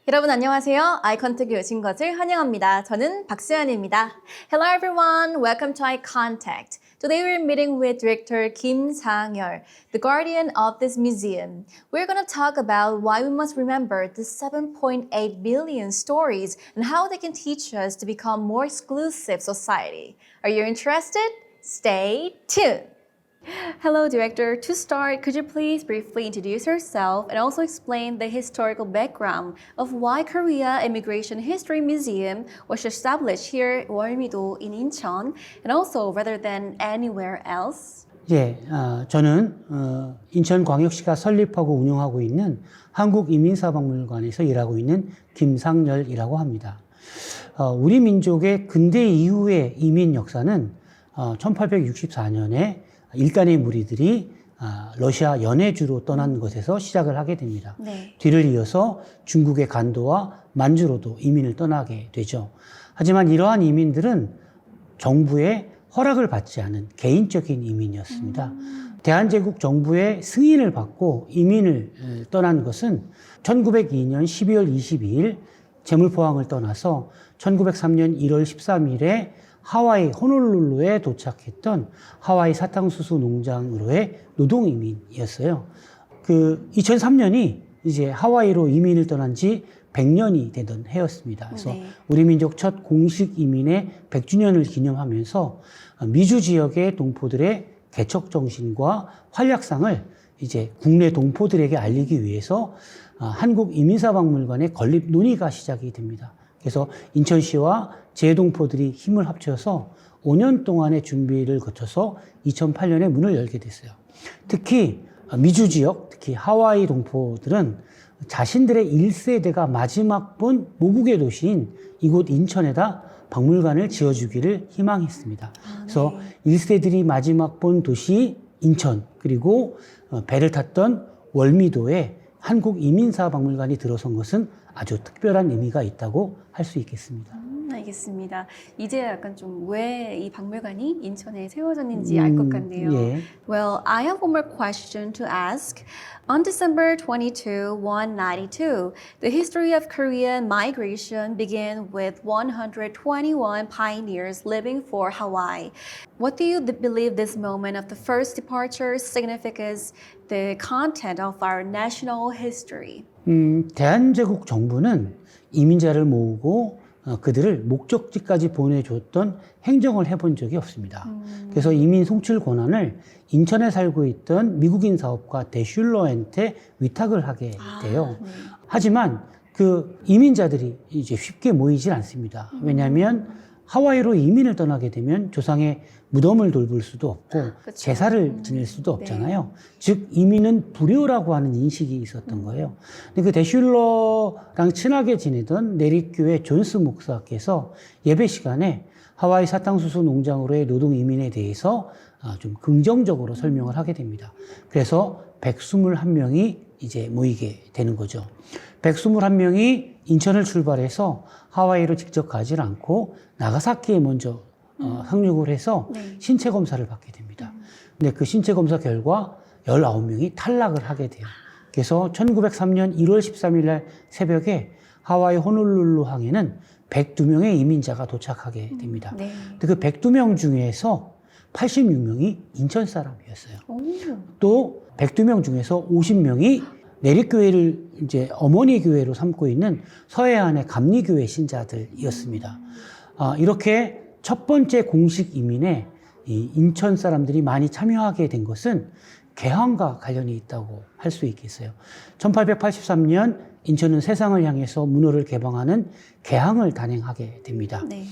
여러분 안녕하세요. 아이컨택에 오신 것을 환영합니다. 저는 박수연입니다. Hello everyone. Welcome to Eye Contact. Today we're meeting with Director Kim Sang-yeol, the guardian of this museum. We're going to talk about why we must remember the 7.8 billion stories and how they can teach us to become more exclusive society. Are you interested? Stay tuned. Hello, Director. To start, could you please briefly introduce yourself and also explain the historical background of why Korea Immigration History Museum was established here at 월미도 in Incheon and also rather than anywhere else? 저는 인천광역시가 설립하고 운영하고 있는 한국이민사박물관에서 일하고 있는 김상열이라고 합니다. 우리 민족의 근대 이후의 이민 역사는 1864년에 일간의 무리들이 러시아 연해주로 떠난 것에서 시작을 하게 됩니다. 네. 뒤를 이어서 중국의 간도와 만주로도 이민을 떠나게 되죠. 하지만 이러한 이민들은 정부의 허락을 받지 않은 개인적인 이민이었습니다. 대한제국 정부의 승인을 받고 이민을 떠난 것은 1902년 12월 22일 제물포항을 떠나서 1903년 1월 13일에 하와이 호놀룰루에 도착했던 하와이 사탕수수 농장으로의 노동이민이었어요. 2003년이 이제 하와이로 이민을 떠난 지 100년이 되던 해였습니다. 그래서 네. 우리 민족 첫 공식 이민의 100주년을 기념하면서 미주 지역의 동포들의 개척 정신과 활약상을 이제 국내 동포들에게 알리기 위해서 한국이민사박물관의 건립 논의가 시작이 됩니다. 그래서 인천시와 재동포들이 힘을 합쳐서 5년 동안의 준비를 거쳐서 2008년에 문을 열게 됐어요. 특히 미주 지역, 특히 하와이 동포들은 자신들의 1세대가 마지막 본 모국의 도시인 이곳 인천에다 박물관을 지어주기를 희망했습니다. 그래서 1세들이 마지막 본 도시 인천, 그리고 배를 탔던 월미도에 한국이민사박물관이 들어선 것은 아주 특별한 의미가 있다고 할 수 있겠습니다. 알겠습니다. 이제 약간 좀 왜 이 박물관이 인천에 세워졌는지 알 것 같네요. 예. Well, I have one more question to ask. On December 22, 192, the history of Korean migration began with 121 pioneers leaving for Hawaii. What do you believe this moment of the first departure signifies the content of our national history? 대한제국 정부는 이민자를 모으고 그들을 목적지까지 보내줬던 행정을 해본 적이 없습니다. 그래서 이민 송출 권한을 인천에 살고 있던 미국인 사업가 데슐러한테 위탁을 하게 돼요. 네. 하지만 그 이민자들이 이제 쉽게 모이질 않습니다. 왜냐하면 하와이로 이민을 떠나게 되면 조상의 무덤을 돌볼 수도 없고 그쵸. 제사를 지낼 수도 없잖아요. 즉 이민은 불효라고 하는 인식이 있었던 거예요. 근데 그 데슐러랑 친하게 지내던 내립교회 존스 목사께서 예배 시간에 하와이 사탕수수 농장으로의 노동 이민에 대해서 좀 긍정적으로 설명을 하게 됩니다. 그래서 121명이 이제 모이게 되는 거죠. 121명이 인천을 출발해서 하와이로 직접 가지 않고 나가사키에 먼저 상륙을 해서 네. 신체 검사를 받게 됩니다. 근데 그 신체 검사 결과 19명이 탈락을 하게 돼요. 그래서 1903년 1월 13일 날 새벽에 하와이 호놀룰루 항에는 102명의 이민자가 도착하게 됩니다. 네. 근데 그 102명 중에서 86명이 인천 사람이었어요. 오. 또 102명 중에서 50명이 내립교회를 이제 어머니 교회로 삼고 있는 서해안의 감리교회 신자들이었습니다. 이렇게 첫 번째 공식 이민에 이 인천 사람들이 많이 참여하게 된 것은 개항과 관련이 있다고 할 수 있겠어요. 1883년 인천은 세상을 향해서 문호를 개방하는 개항을 단행하게 됩니다. 네.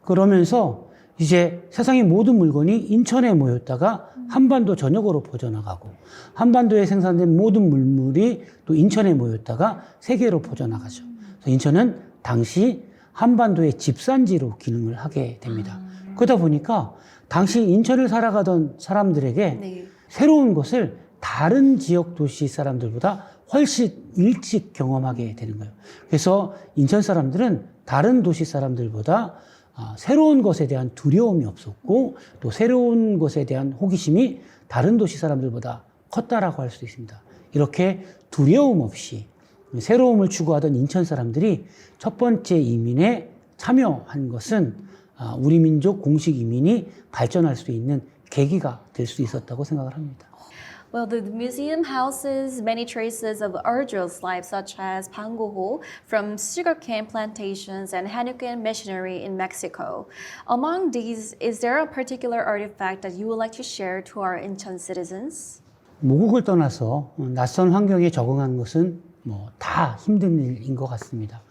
그러면서 이제 세상의 모든 물건이 인천에 모였다가 한반도 전역으로 퍼져나가고 한반도에 생산된 모든 물물이 또 인천에 모였다가 세계로 퍼져나가죠. 그래서 인천은 당시 한반도의 집산지로 기능을 하게 됩니다. 그러다 보니까 당시 인천을 살아가던 사람들에게 네. 새로운 것을 다른 지역 도시 사람들보다 훨씬 일찍 경험하게 되는 거예요. 그래서 인천 사람들은 다른 도시 사람들보다 새로운 것에 대한 두려움이 없었고 또 새로운 것에 대한 호기심이 다른 도시 사람들보다 컸다라고 할 수 있습니다. 이렇게 두려움 없이 새로움을 추구하던 인천 사람들이 첫 번째 이민에 참여한 것은 우리 민족 공식 이민이 발전할 수 있는 계기가 될 수 있었다고 생각을 합니다. Well, the museum houses many traces of arduous life, such as Pangoho from sugarcane plantations and Hanukkah missionary in Mexico. Among these, is there a particular artifact that you would like to share to our Incheon citizens? 모국을 떠나서 낯선 환경에 적응한 것은 다 힘든 일인 것 같습니다.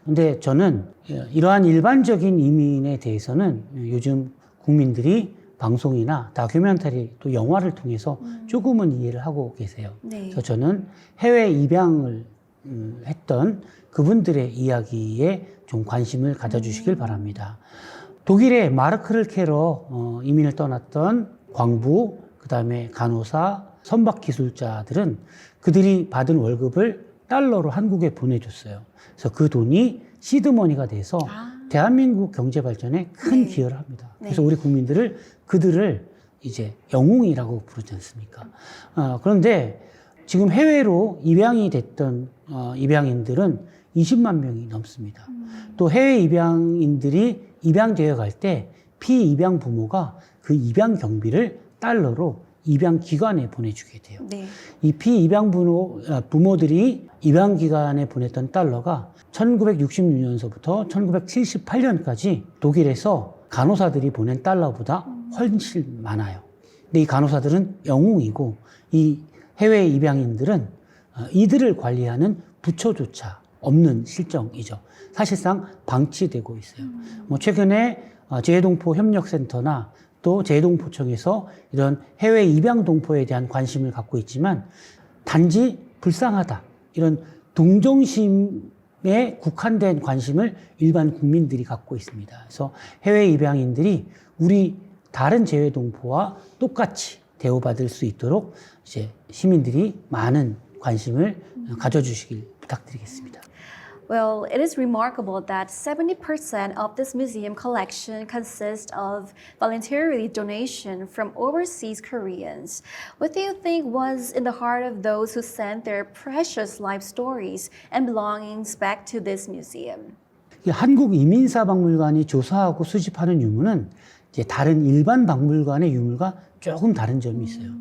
근데 저는 이러한 일반적인 이민에 대해서는 요즘 국민들이 방송이나 다큐멘터리 또 영화를 통해서 조금은 이해를 하고 계세요. 네. 그래서 저는 해외 입양을 했던 그분들의 이야기에 좀 관심을 가져주시길 바랍니다. 독일의 마르크를 캐러 이민을 떠났던 광부, 그 다음에 간호사, 선박기술자들은 그들이 받은 월급을 달러로 한국에 보내줬어요. 그래서 그 돈이 시드머니가 돼서 대한민국 경제 발전에 큰 기여를 합니다. 그래서 우리 국민들을 그들을 이제 영웅이라고 부르지 않습니까? 그런데 지금 해외로 입양이 됐던 입양인들은 20만 명이 넘습니다. 또 해외 입양인들이 입양되어 갈 때 피입양 부모가 그 입양 경비를 달러로 입양 기관에 보내주게 돼요. 네. 이 피입양 부모들이 입양 기관에 보냈던 달러가 1966년서부터 1978년까지 독일에서 간호사들이 보낸 달러보다 훨씬 많아요. 근데 이 간호사들은 영웅이고 이 해외 입양인들은 이들을 관리하는 부처조차 없는 실정이죠. 사실상 방치되고 있어요. 최근에 재해동포 협력센터나 또 재해동포청에서 이런 해외 입양 동포에 대한 관심을 갖고 있지만 단지 불쌍하다 이런 동정심에 국한된 관심을 일반 국민들이 갖고 있습니다. 그래서 해외 입양인들이 우리 다른 재해동포와 똑같이 대우받을 수 있도록 이제 시민들이 많은 관심을 가져주시길 부탁드리겠습니다. Well, it is remarkable that 70% of this museum collection consists of voluntary donation from overseas Koreans. What do you think was in the heart of those who sent their precious life stories and belongings back to this museum? 한국 이민사 박물관이 조사하고 수집하는 유물은 이제 다른 일반 박물관의 유물과 조금 다른 점이 있어요.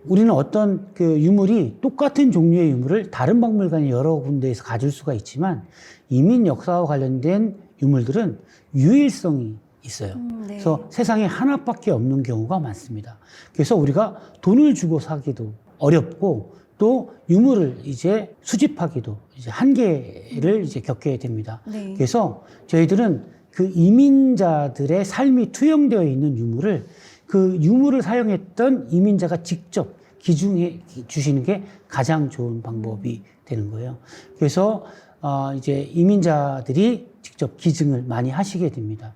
우리는 어떤 그 유물이 똑같은 종류의 유물을 다른 박물관이 여러 군데에서 가질 수가 있지만 이민 역사와 관련된 유물들은 유일성이 있어요. 네. 그래서 세상에 하나밖에 없는 경우가 많습니다. 그래서 우리가 돈을 주고 사기도 어렵고 또 유물을 이제 수집하기도 이제 한계를 이제 겪게 됩니다. 네. 그래서 저희들은 그 이민자들의 삶이 투영되어 있는 유물을 그 유물을 사용했던 이민자가 직접 기증해 주시는 게 가장 좋은 방법이 되는 거예요. 그래서 이제 이민자들이 직접 기증을 많이 하시게 됩니다.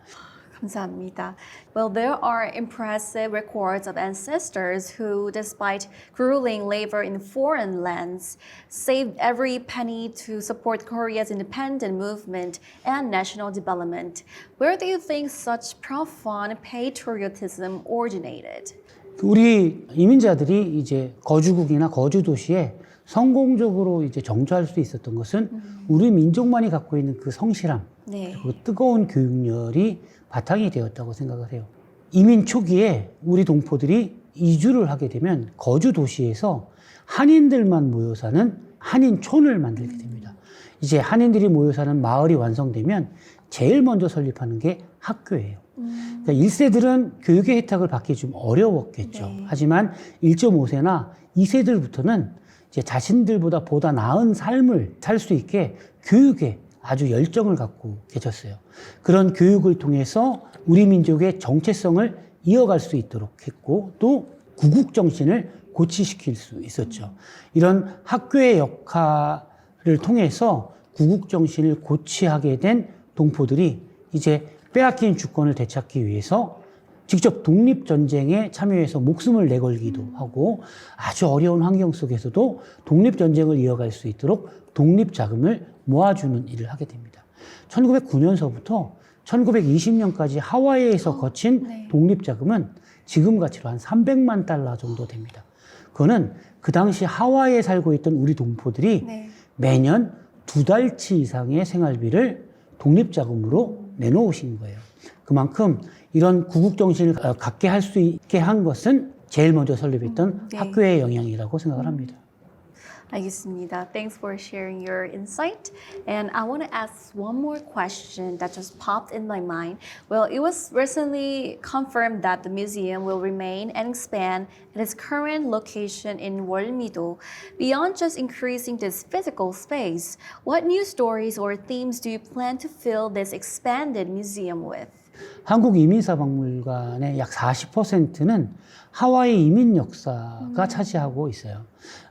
감사합니다. Well, there are impressive records of ancestors who, despite grueling labor in foreign lands, saved every penny to support Korea's independent movement and national development. Where do you think such profound patriotism originated? 우리 이민자들이 이제 거주국이나 거주 도시에 성공적으로 이제 정착할 수 있었던 것은 우리 민족만이 갖고 있는 그 성실함, 네. 그 뜨거운 교육열이 바탕이 되었다고 생각을 해요. 이민 초기에 우리 동포들이 이주를 하게 되면 거주 도시에서 한인들만 모여 사는 한인촌을 만들게 됩니다. 이제 한인들이 모여 사는 마을이 완성되면 제일 먼저 설립하는 게 학교예요. 그러니까 1세들은 교육의 혜택을 받기 좀 어려웠겠죠. 네. 하지만 1.5세나 2세들부터는 이제 자신들보다 보다 나은 삶을 살 수 있게 교육에 아주 열정을 갖고 계셨어요. 그런 교육을 통해서 우리 민족의 정체성을 이어갈 수 있도록 했고 또 구국정신을 고취시킬 수 있었죠. 이런 학교의 역할을 통해서 구국정신을 고취하게 된 동포들이 이제 빼앗긴 주권을 되찾기 위해서 직접 독립전쟁에 참여해서 목숨을 내걸기도 하고 아주 어려운 환경 속에서도 독립전쟁을 이어갈 수 있도록 독립자금을 모아주는 일을 하게 됩니다. 1909년서부터 1920년까지 하와이에서 거친 네. 독립자금은 지금 가치로 한 300만 달러 정도 됩니다. 그거는 그 당시 하와이에 살고 있던 우리 동포들이 네. 매년 2달치 이상의 생활비를 독립자금으로 내놓으신 거예요. 그만큼 이런 구국정신을 갖게 할 수 있게 한 것은 제일 먼저 설립했던 네. 학교의 영향이라고 생각을 합니다. 알겠습니다. Thanks for sharing your insight. And I want to ask one more question that just popped in my mind. Well, it was recently confirmed that the museum will remain and expand at its current location in Wolmido. Beyond just increasing this physical space, what new stories or themes do you plan to fill this expanded museum with? 한국이민사박물관의 약 40%는 하와이 이민 역사가 차지하고 있어요.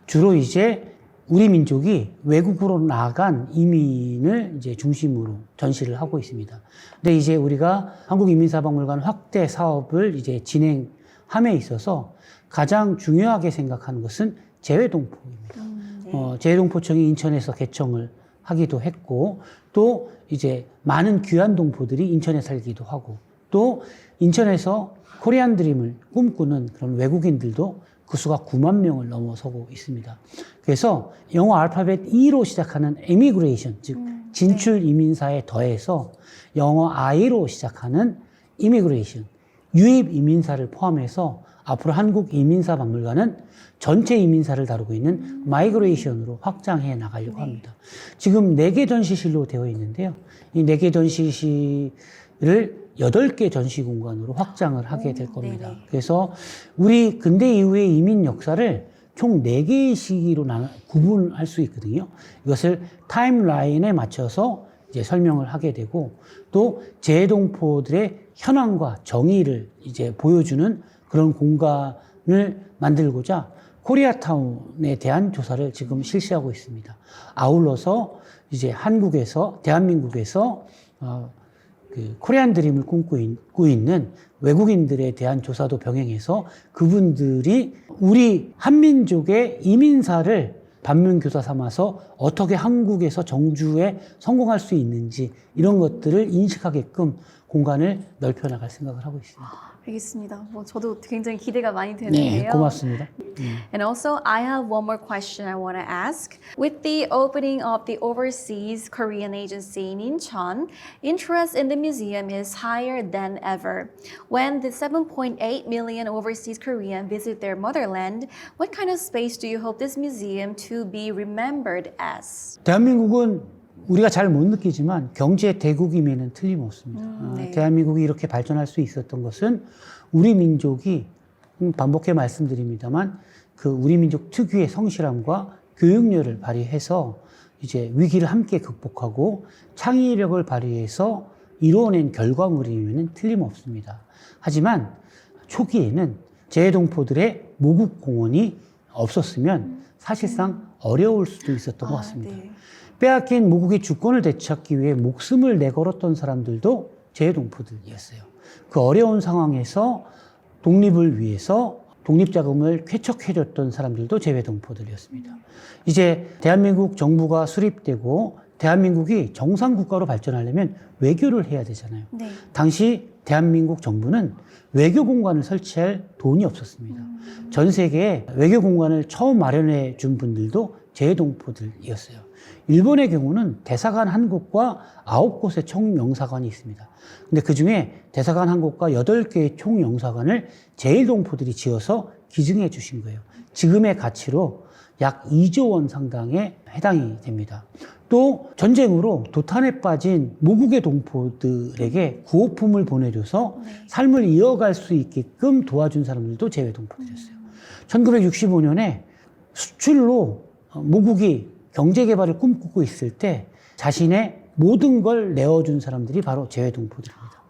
주로 이제 우리 민족이 외국으로 나간 이민을 이제 중심으로 전시를 하고 있습니다. 근데 이제 우리가 한국이민사박물관 확대 사업을 이제 진행함에 있어서 가장 중요하게 생각하는 것은 재외동포입니다. 재외동포청이 인천에서 개청을 하기도 했고, 또 이제 많은 귀한 동포들이 인천에 살기도 하고, 또 인천에서 코리안 드림을 꿈꾸는 그런 외국인들도 그 수가 9만 명을 넘어서고 있습니다. 그래서 영어 알파벳 E로 시작하는 immigration, 즉 진출 이민사에 더해서 영어 I로 시작하는 immigration, 유입 이민사를 포함해서 앞으로 한국 이민사 박물관은 전체 이민사를 다루고 있는 마이그레이션으로 확장해 나가려고 합니다. 지금 4개 전시실로 되어 있는데요. 이 4개 전시실을 8개 전시 공간으로 확장을 하게 될 겁니다. 네네. 그래서 우리 근대 이후의 이민 역사를 총 4개의 시기로 구분할 수 있거든요. 이것을 타임라인에 맞춰서 이제 설명을 하게 되고, 또 재동포들의 현황과 정의를 이제 보여주는 그런 공간을 만들고자 코리아타운에 대한 조사를 지금 실시하고 있습니다. 아울러서 이제 대한민국에서 그 코리안 드림을 꿈꾸고 있는 외국인들에 대한 조사도 병행해서 그분들이 우리 한민족의 이민사를 반면교사 삼아서 어떻게 한국에서 정주에 성공할 수 있는지 이런 것들을 인식하게끔 공간을 넓혀 나갈 생각을 하고 있습니다. 알겠습니다. 저도 굉장히 기대가 많이 되는데요. 네, 고맙습니다. And also, I have one more question I want to ask. With the opening of the overseas Korean agency in Incheon, interest in the museum is higher than ever. When the 7.8 million overseas Koreans visit their motherland, what kind of space do you hope this museum to be remembered as? 대한민국은 우리가 잘 못 느끼지만 경제 대국임에는 틀림없습니다. 네. 대한민국이 이렇게 발전할 수 있었던 것은 우리 민족이 반복해 말씀드립니다만 그 우리 민족 특유의 성실함과 교육열을 발휘해서 이제 위기를 함께 극복하고 창의력을 발휘해서 이루어낸 결과물이면 틀림없습니다. 하지만 초기에는 재외동포들의 모국 공헌이 없었으면 사실상 어려울 수도 있었던 것 같습니다. 네. 빼앗긴 모국의 주권을 되찾기 위해 목숨을 내걸었던 사람들도 재외동포들이었어요. 그 어려운 상황에서 독립을 위해서 독립자금을 쾌척해줬던 사람들도 재외동포들이었습니다. 이제 대한민국 정부가 수립되고 대한민국이 정상국가로 발전하려면 외교를 해야 되잖아요. 네. 당시 대한민국 정부는 외교공간을 설치할 돈이 없었습니다. 전 세계에 외교공간을 처음 마련해 준 분들도 재외동포들이었어요. 일본의 경우는 대사관 한 곳과 9곳의 총영사관이 있습니다. 근데 그 중에 대사관 한 곳과 8개의 총영사관을 재외동포들이 지어서 기증해 주신 거예요. 지금의 가치로 약 2조 원 상당에 해당이 됩니다. 또 전쟁으로 도탄에 빠진 모국의 동포들에게 구호품을 보내줘서 삶을 이어갈 수 있게끔 도와준 사람들도 재외동포들이었어요. 1965년에 수출로 모국이 경제개발을 꿈꾸고 있을 때 자신의 모든 걸 내어준 사람들이 바로 재외동포들입니다.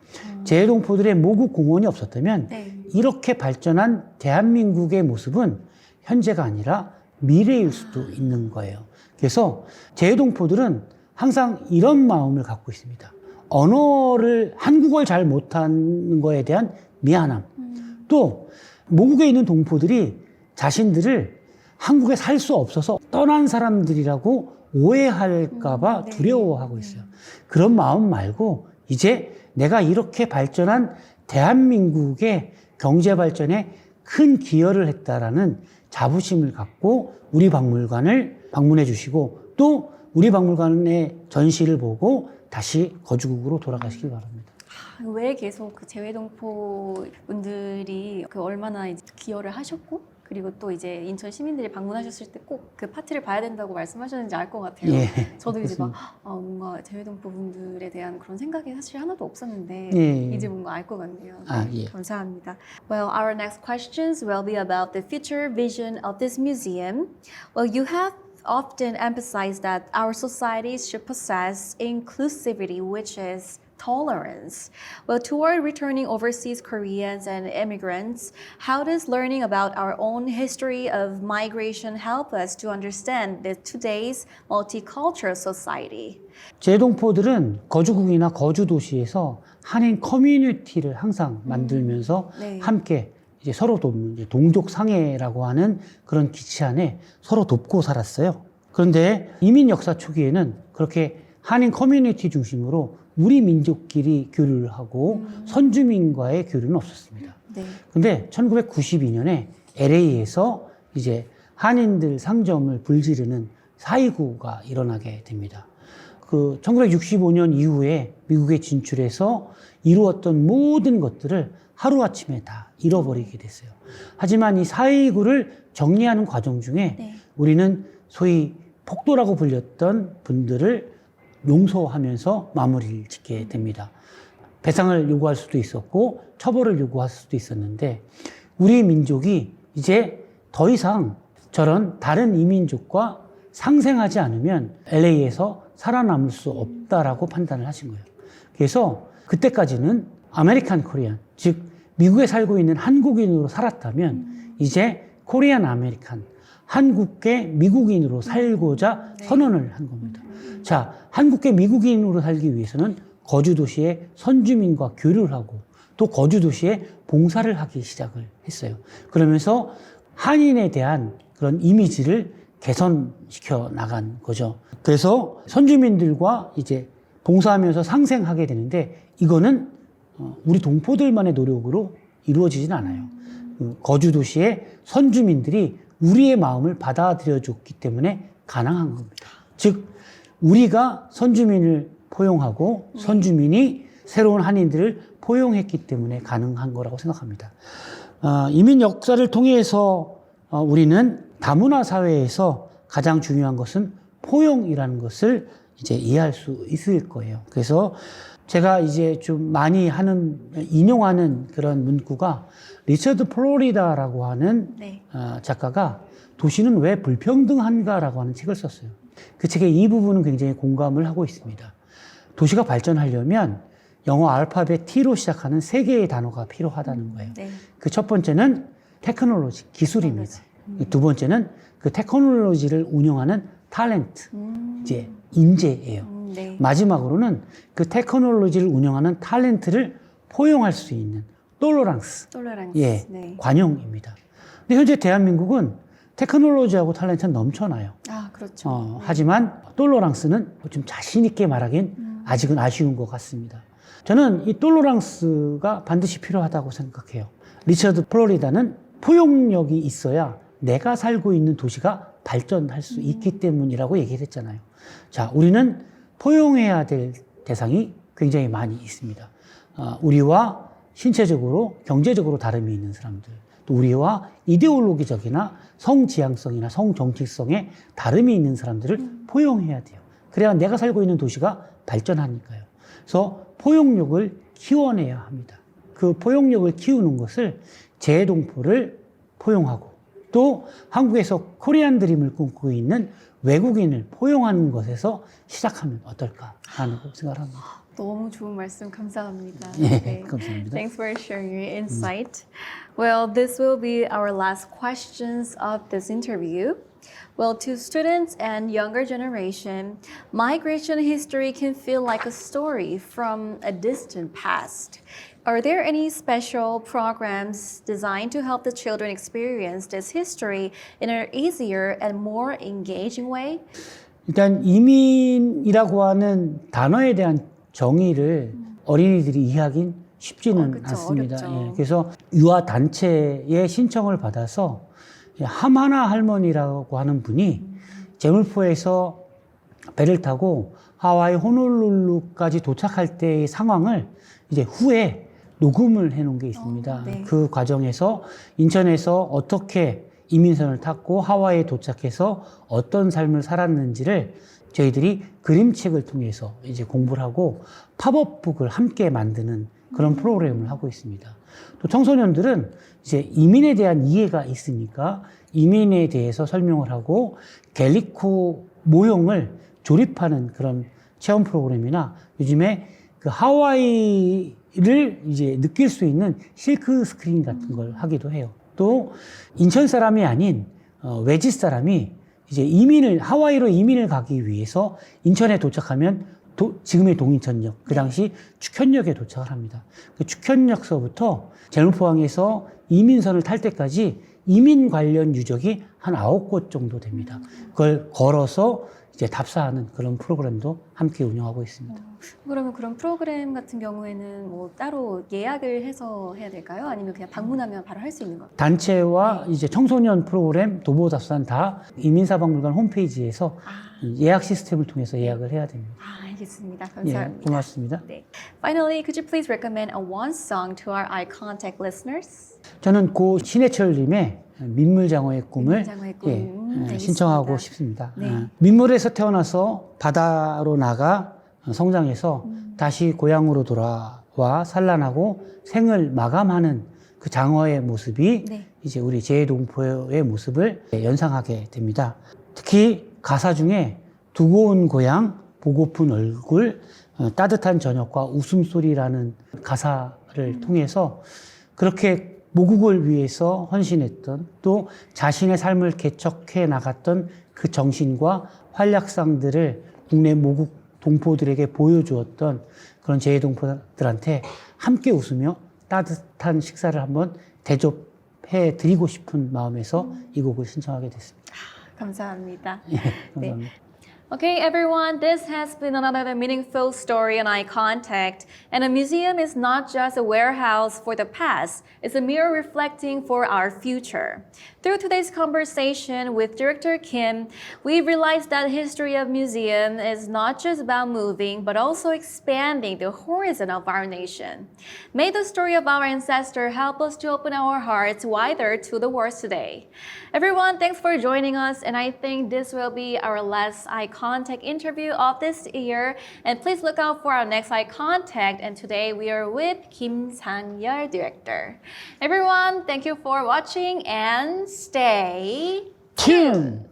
재외동포들의 모국 공헌이 없었다면 이렇게 발전한 대한민국의 모습은 현재가 아니라 미래일 수도 있는 거예요. 그래서 재외동포들은 항상 이런 마음을 갖고 있습니다. 한국어를 잘 못하는 거에 대한 미안함. 또 모국에 있는 동포들이 자신들을 한국에 살 수 없어서 떠난 사람들이라고 오해할까봐 두려워하고 있어요. 그런 마음 말고 이제 내가 이렇게 발전한 대한민국의 경제 발전에 큰 기여를 했다라는 자부심을 갖고 우리 박물관을 방문해 주시고 또 우리 박물관의 전시를 보고 다시 거주국으로 돌아가시길 바랍니다. 왜 계속 그 재외동포 분들이 그 얼마나 이제 기여를 하셨고 그리고 또 이제 인천 시민들이 방문하셨을 때 꼭 그 파티를 봐야 된다고 말씀하셨는지 알 것 같아요. 예, 저도 이제 막 그렇습니다. 뭔가 재외동포 분들에 대한 그런 생각이 사실 하나도 없었는데 예. 이제 뭔가 알 것 같네요. 예. 감사합니다. Well, our next questions will be about the future vision of this museum. Well, you have often emphasized that our societies should possess inclusivity, which is tolerance. Well, toward returning overseas Koreans and immigrants, how does learning about our own history of migration help us to understand today's multicultural society? 재동포들은 거주국이나 거주 도시에서 한인 커뮤니티를 항상 만들면서 네. 함께 이제 서로 돕는 이제 동족 상해라고 하는 그런 기치 안에 서로 돕고 살았어요. 그런데 이민 역사 초기에는 그렇게 한인 커뮤니티 중심으로 우리 민족끼리 교류를 하고 선주민과의 교류는 없었습니다. 네. 근데 1992년에 LA에서 이제 한인들 상점을 불지르는 4.29가 일어나게 됩니다. 그 1965년 이후에 미국에 진출해서 이루었던 모든 것들을 하루아침에 다 잃어버리게 됐어요. 하지만 이 4.29를 정리하는 과정 중에 네. 우리는 소위 폭도라고 불렸던 분들을 용서하면서 마무리를 짓게 됩니다. 배상을 요구할 수도 있었고 처벌을 요구할 수도 있었는데 우리 민족이 이제 더 이상 저런 다른 이민족과 상생하지 않으면 LA에서 살아남을 수 없다라고 판단을 하신 거예요. 그래서 그때까지는 아메리칸 코리안, 즉 미국에 살고 있는 한국인으로 살았다면 이제 코리안 아메리칸, 한국계 미국인으로 살고자 선언을 한 겁니다. 자, 한국계 미국인으로 살기 위해서는 거주도시의 선주민과 교류를 하고 또 거주도시에 봉사를 하기 시작을 했어요. 그러면서 한인에 대한 그런 이미지를 개선시켜 나간 거죠. 그래서 선주민들과 이제 봉사하면서 상생하게 되는데 이거는 우리 동포들만의 노력으로 이루어지진 않아요. 거주도시의 선주민들이 우리의 마음을 받아들여 줬기 때문에 가능한 겁니다. 즉 우리가 선주민을 포용하고 선주민이 새로운 한인들을 포용했기 때문에 가능한 거라고 생각합니다. 이민 역사를 통해서 우리는 다문화 사회에서 가장 중요한 것은 포용이라는 것을 이제 이해할 수 있을 거예요. 그래서 제가 이제 좀 많이 인용하는 그런 문구가 리처드 플로리다라고 하는 네. 작가가 도시는 왜 불평등한가라고 하는 책을 썼어요. 그 책의 이 부분은 굉장히 공감을 하고 있습니다. 도시가 발전하려면 영어 알파벳 T로 시작하는 3개의 단어가 필요하다는 거예요. 네. 그 첫 번째는 테크놀로지, 기술입니다. 두 번째는 그 테크놀로지를 운영하는 탤런트, 이제 인재예요. 네. 마지막으로는 그 테크놀로지를 운영하는 탤런트를 포용할 수 있는 톨러랑스, 톨러런스. 예, 네. 관용입니다. 근데 현재 대한민국은 테크놀로지하고 탤런트는 넘쳐나요. 아, 그렇죠. 하지만 톨러랑스는 좀 자신 있게 말하긴 아직은 아쉬운 것 같습니다. 저는 이 톨러랑스가 반드시 필요하다고 생각해요. 리처드 플로리다는 포용력이 있어야 내가 살고 있는 도시가 발전할 수 있기 때문이라고 얘기를 했잖아요. 자, 우리는 포용해야 될 대상이 굉장히 많이 있습니다. 우리와 신체적으로, 경제적으로 다름이 있는 사람들, 또 우리와 이데올로기적이나 성지향성이나 성정치성에 다름이 있는 사람들을 포용해야 돼요. 그래야 내가 살고 있는 도시가 발전하니까요. 그래서 포용력을 키워내야 합니다. 그 포용력을 키우는 것을 재동포를 포용하고 또 한국에서 코리안 드림을 꿈꾸고 있는 외국인을 포용하는 것에서 시작하면 어떨까 하는 생각을 합니다. 너무 좋은 말씀 감사합니다. 예, 감사합니다. Thanks for sharing your insight. Well, this will be our last questions of this interview. Well, to students and younger generation, migration history can feel like a story from a distant past. Are there any special programs designed to help the children experience this history in an easier and more engaging way? 일단 이민이라고 하는 단어에 대한 정의를 어린이들이 이해하긴 쉽지는 그쵸, 않습니다. 어렵죠. 예, 그래서 유아 단체의 신청을 받아서 하마나 할머니라고 하는 분이 제물포에서 배를 타고 하와이 호놀룰루까지 도착할 때의 상황을 이제 후에 녹음을 해놓은 게 있습니다. 네. 그 과정에서 인천에서 어떻게 이민선을 탔고 하와이에 도착해서 어떤 삶을 살았는지를 저희들이 그림책을 통해서 이제 공부를 하고 팝업북을 함께 만드는 그런 프로그램을 하고 있습니다. 또 청소년들은 이제 이민에 대한 이해가 있으니까 이민에 대해서 설명을 하고 갤리코 모형을 조립하는 그런 체험 프로그램이나 요즘에 그 하와이를 이제 느낄 수 있는 실크 스크린 같은 걸 하기도 해요. 또 인천 사람이 아닌 외지 사람이 이제 하와이로 이민을 가기 위해서 인천에 도착하면 지금의 동인천역, 그 당시 축현역에 도착을 합니다. 그 축현역서부터 제물포항에서 이민선을 탈 때까지 이민 관련 유적이 한 9곳 정도 됩니다. 그걸 걸어서 이제 답사하는 그런 프로그램도 함께 운영하고 있습니다. 그러면 그런 프로그램 같은 경우에는 뭐 따로 예약을 해서 해야 될까요? 아니면 그냥 방문하면 바로 할 수 있는 건가요? 단체와 이제 청소년 프로그램, 도보답사는 다 이민사박물관 홈페이지에서 예약 시스템을 통해서 예약을 해야 됩니다. 알겠습니다. 예, 감사합니다. 고맙습니다. 네. Finally, could you please recommend a one song to our eye contact listeners? 저는 고 신해철님의 민물장어의 꿈을 민물장어의 꿈. 알겠습니다. 신청하고 싶습니다. 네. 민물에서 태어나서 바다로 나가 성장해서 다시 고향으로 돌아와 산란하고 생을 마감하는 그 장어의 모습이 네. 이제 우리 제해동포의 모습을 연상하게 됩니다. 특히 가사 중에 두고 온 고향, 보고픈 얼굴, 따뜻한 저녁과 웃음소리라는 가사를 통해서 그렇게 모국을 위해서 헌신했던 또 자신의 삶을 개척해 나갔던 그 정신과 활약상들을 국내 모국 동포들에게 보여주었던 그런 제해동포들한테 함께 웃으며 따뜻한 식사를 한번 대접해 드리고 싶은 마음에서 이 곡을 신청하게 됐습니다. 감사합니다. 예, 감사합니다. 네. Okay, everyone, this has been another meaningful story on eye contact. And a museum is not just a warehouse for the past, it's a mirror reflecting for our future. Through today's conversation with Director Kim, we realized that the history of museum is not just about moving, but also expanding the horizon of our nation. May the story of our ancestor help us to open our hearts wider to the world today. Everyone, thanks for joining us, and I think this will be our last eye contact interview of this year. And please look out for our next eye contact. And today we are with Kim Sang-yeol, director. Everyone, thank you for watching and stay tuned.